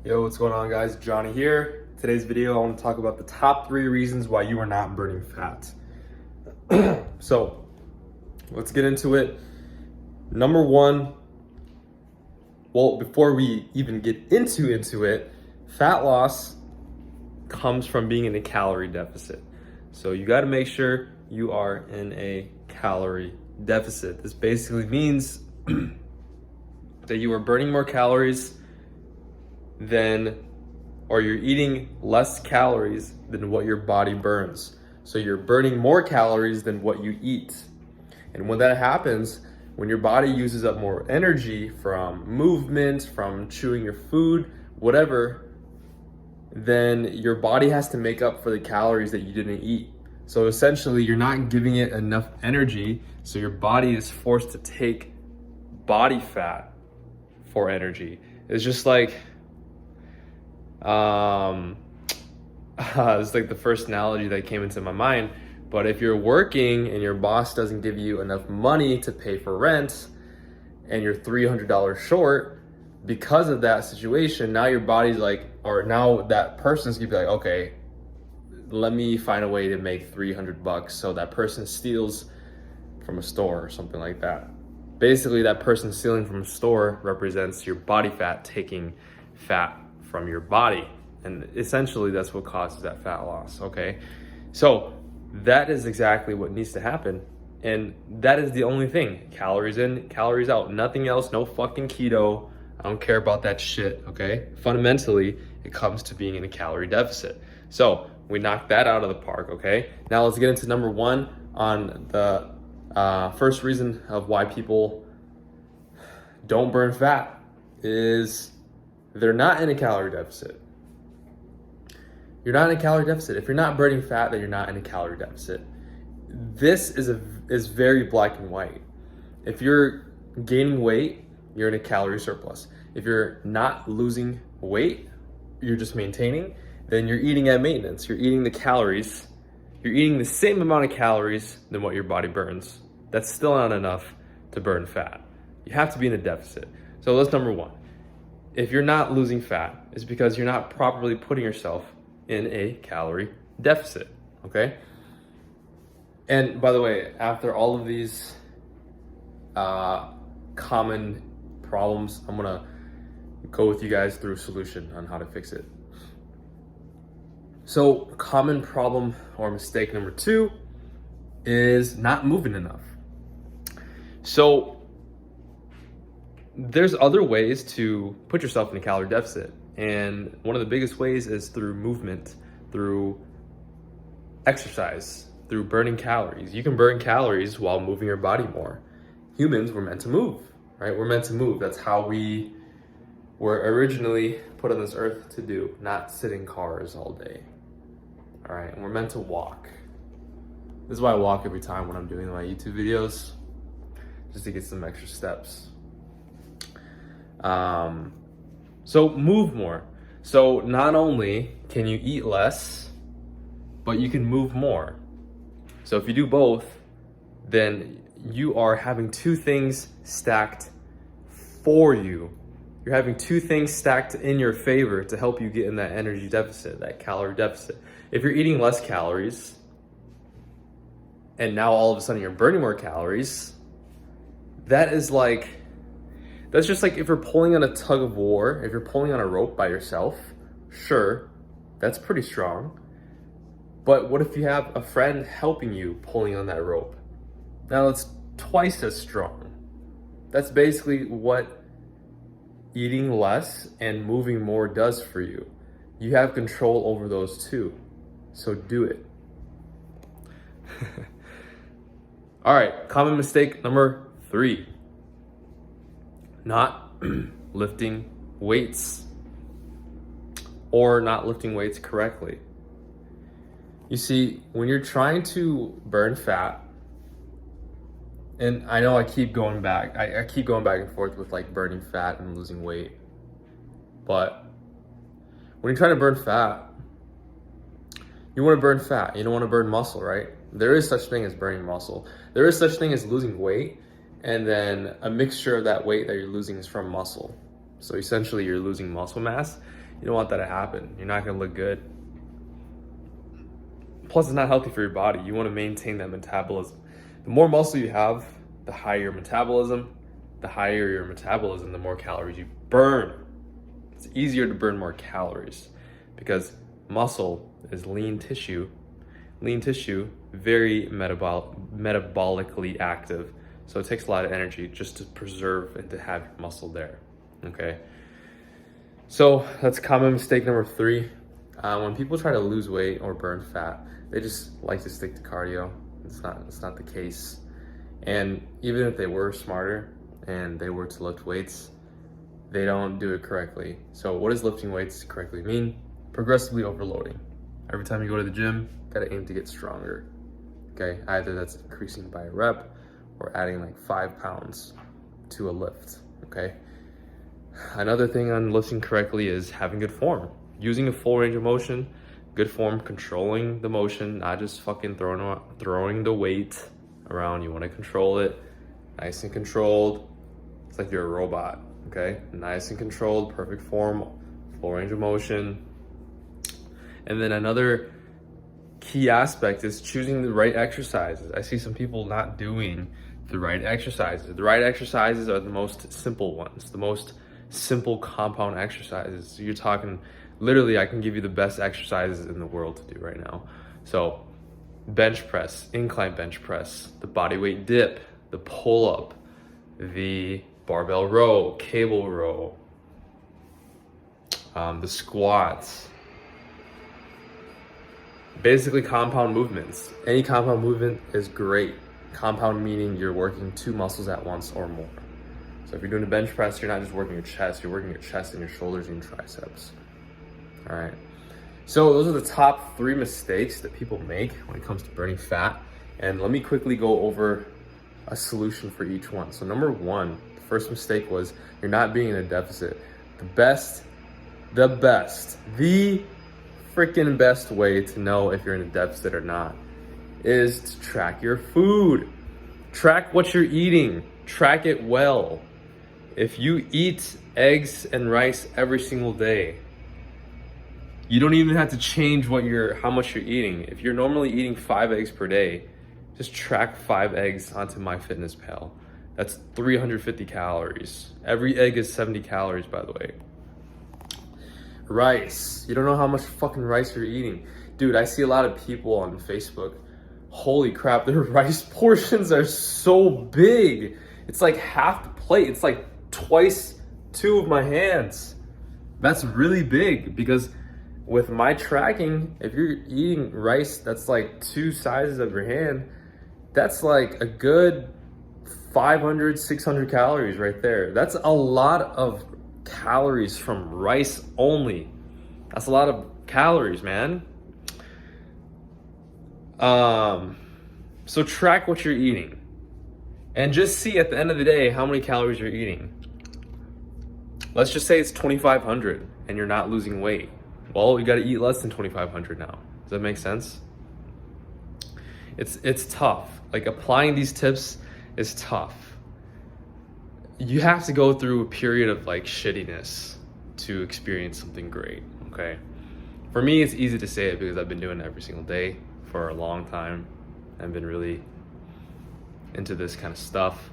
Yo, what's going on, guys? Johnny here. Today's video, I want to talk about the top 3 reasons why you are not burning fat. So, let's get into it. Number 1, well, before we even get into it, fat loss comes from being in a calorie deficit. So you got to make sure you are in a calorie deficit. This basically means that you are burning more calories or you're eating less calories than what your body burns. So you're burning more calories than what you eat. And when that happens, when your body uses up more energy from movement, from chewing your food, whatever, then your body has to make up for the calories that you didn't eat. So essentially, you're not giving it enough energy, so your body is forced to take body fat for energy. It's just like, it's like the first analogy that came into my mind. But if you're working and your boss doesn't give you enough money to pay for rent and you're $300 short, because of that situation, now your body's like, or now that person's gonna be like, okay, let me find a way to make $300. So that person steals from a store or something like that. Basically, that person stealing from a store represents your body fat taking fat from your body. And essentially that's what causes that fat loss, okay? So that is exactly what needs to happen. And that is the only thing. Calories in, calories out, nothing else, no fucking keto. I don't care about that shit, okay? Fundamentally, it comes to being in a calorie deficit. So we knocked that out of the park, okay? Now let's get into number 1 on the first reason of why people don't burn fat is they're not in a calorie deficit. You're not in a calorie deficit. If you're not burning fat, then you're not in a calorie deficit. This is very black and white. If you're gaining weight, you're in a calorie surplus. If you're not losing weight, you're just maintaining, then you're eating at maintenance. You're eating the calories. You're eating the same amount of calories than what your body burns. That's still not enough to burn fat. You have to be in a deficit. So that's number 1. If you're not losing fat, it's because you're not properly putting yourself in a calorie deficit, okay? And by the way, after all of these common problems, I'm gonna go with you guys through a solution on how to fix it. So common problem or mistake number 2 is not moving enough. So there's other ways to put yourself in a calorie deficit. And one of the biggest ways is through movement, through exercise, through burning calories. You can burn calories while moving your body more. Humans were meant to move, right? We're meant to move. That's how we were originally put on this earth to do, not sit in cars all day. All right, and we're meant to walk. This is why I walk every time when I'm doing my YouTube videos, just to get some extra steps. So move more. So not only can you eat less, but you can move more. So if you do both, then you are having 2 things stacked for you. You're having 2 things stacked in your favor to help you get in that energy deficit, that calorie deficit. If you're eating less calories, and now all of a sudden you're burning more calories, that's just like if you're pulling on a tug of war, if you're pulling on a rope by yourself, sure, that's pretty strong. But what if you have a friend helping you pulling on that rope? Now it's twice as strong. That's basically what eating less and moving more does for you. You have control over those 2, so do it. All right, common mistake number 3. Not lifting weights or not lifting weights correctly. You see, when you're trying to burn fat, and I know I keep going back, I keep going back and forth with like burning fat and losing weight, but when you're trying to burn fat, you want to burn fat, you don't want to burn muscle, right? There is such thing as burning muscle. There is such thing as losing weight, and then a mixture of that weight that you're losing is from muscle. So essentially you're losing muscle mass. You don't want that to happen. You're not gonna look good. Plus it's not healthy for your body. You wanna maintain that metabolism. The more muscle you have, the higher your metabolism. The higher your metabolism, the more calories you burn. It's easier to burn more calories because muscle is lean tissue. Lean tissue, very metabolically active. So it takes a lot of energy just to preserve and to have your muscle there, okay? So that's common mistake number 3. When people try to lose weight or burn fat, they just like to stick to cardio. It's not the case. And even if they were smarter and they were to lift weights, they don't do it correctly. So what does lifting weights correctly mean? Progressively overloading. Every time you go to the gym, gotta aim to get stronger, okay? Either that's increasing by a rep or adding like 5 pounds to a lift, okay? Another thing on lifting correctly is having good form. Using a full range of motion, good form, controlling the motion, not just fucking throwing the weight around. You wanna control it, nice and controlled. It's like you're a robot, okay? Nice and controlled, perfect form, full range of motion. And then another key aspect is choosing the right exercises. I see some people not doing the right exercises. The right exercises are the most simple ones, the most simple compound exercises. So you're talking, literally, I can give you the best exercises in the world to do right now. So bench press, incline bench press, the body weight dip, the pull up, the barbell row, cable row, the squats. Basically compound movements. Any compound movement is great. Compound meaning you're working 2 muscles at once or more. So if you're doing a bench press, you're not just working your chest, you're working your chest and your shoulders and your triceps. All right. So those are the top 3 mistakes that people make when it comes to burning fat. And let me quickly go over a solution for each one. So number 1, the first mistake was you're not being in a deficit. The freaking best way to know if you're in a deficit or not is to track your food. Track what you're eating. Track it well. If you eat eggs and rice every single day, you don't even have to change how much you're eating. If you're normally eating 5 eggs per day, just track 5 eggs onto MyFitnessPal. That's 350 calories. Every egg is 70 calories, by the way. Rice. You don't know how much fucking rice you're eating. Dude, I see a lot of people on Facebook. Holy crap, their rice portions are so big. It's like half the plate. It's like twice 2 of my hands. That's really big because with my tracking, if you're eating rice that's like 2 sizes of your hand, that's like a good 500, 600 calories right there. That's a lot of calories from rice only. That's a lot of calories, man. So track what you're eating and just see at the end of the day how many calories you're eating. Let's just say it's 2,500 and you're not losing weight. Well, you got to eat less than 2,500 now. Does that make sense? It's tough. Like applying these tips is tough. You have to go through a period of like shittiness to experience something great, okay? For me, it's easy to say it because I've been doing it every single day for a long time. I've been really into this kind of stuff.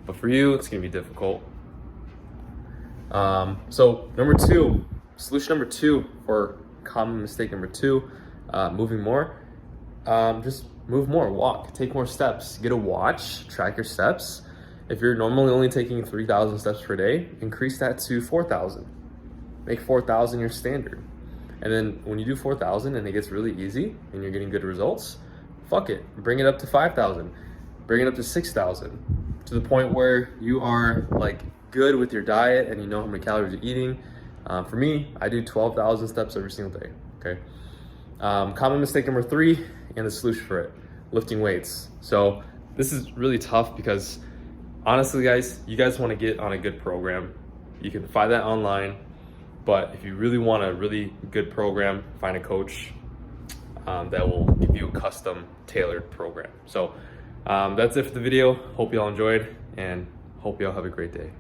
But for you, it's gonna be difficult. So solution number 2 for common mistake number 2, moving more. Just move more, walk, take more steps, get a watch, track your steps. If you're normally only taking 3,000 steps per day, increase that to 4,000. Make 4,000 your standard. And then when you do 4,000 and it gets really easy and you're getting good results, fuck it, bring it up to 5,000, bring it up to 6,000, to the point where you are like good with your diet and you know how many calories you're eating. For me, I do 12,000 steps every single day, okay? Common mistake number 3 and the solution for it, lifting weights. So this is really tough because honestly, guys, you guys want to get on a good program. You can find that online, but if you really want a really good program, find a coach that will give you a custom tailored program. So that's it for the video. Hope y'all enjoyed and hope y'all have a great day.